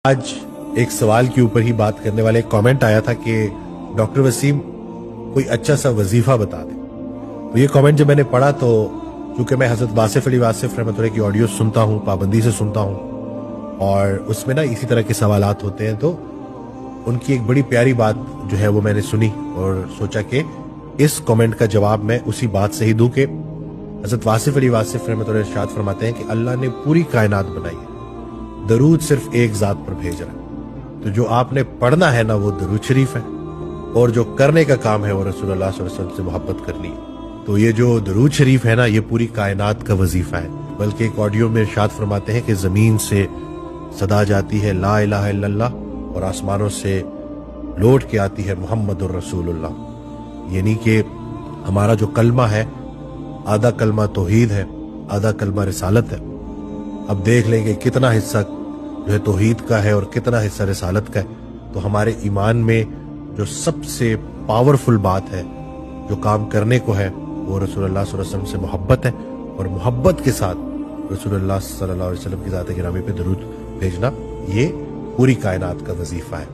आज एक सवाल के ऊपर ही बात करने वाले एक कमेंट आया था कि डॉक्टर वसीम कोई अच्छा सा वजीफा बता दे। तो ये कमेंट जब मैंने पढ़ा तो क्योंकि मैं हजरत वासिफ अली वासिफ रहमतुल्लाह की ऑडियो सुनता हूँ, पाबंदी से सुनता हूँ और उसमें ना इसी तरह के सवालात होते हैं, तो उनकी एक बड़ी प्यारी बात जो है वो मैंने सुनी और सोचा कि इस कमेंट का जवाब मैं उसी बात से ही दूं कि हजरत वासिफ अली वासिफ रहमतुल्लाह इरशाद फरमाते हैं कि अल्लाह ने पूरी कायनात बनाई है, दरूद सिर्फ एक जात पर भेज रहा है। तो जो आपने पढ़ना है ना वो दरूद शरीफ है और जो करने का काम है वो रसूलुल्लाह सल्लल्लाहु अलैहि वसल्लम से मोहब्बत करनी है। तो ये जो दरूद शरीफ है ना ये पूरी कायनात का वजीफा है। बल्कि एक ऑडियो में इरशाद फरमाते हैं कि जमीन से सदा जाती है ला इलाहा इल्लल्लाह और आसमानों से लौट के आती है मुहम्मदुर रसूलुल्लाह। यानी कि हमारा जो कलमा है, आधा कलमा तौहीद है, आधा कलमा रिसालत है। अब देख लेंगे कितना हिस्सा जो है तौहीद का है और कितना हिस्सा रिसालत का है। तो हमारे ईमान में जो सबसे पावरफुल बात है, जो काम करने को है, वो रसूलुल्लाह सल्लल्लाहु अलैहि वसल्लम से मोहब्बत है और मोहब्बत के साथ रसूलुल्लाह सल्लल्लाहु अलैहि वसल्लम की ज़ात गिरामी पे दरूद भेजना, ये पूरी कायनात का वजीफा है।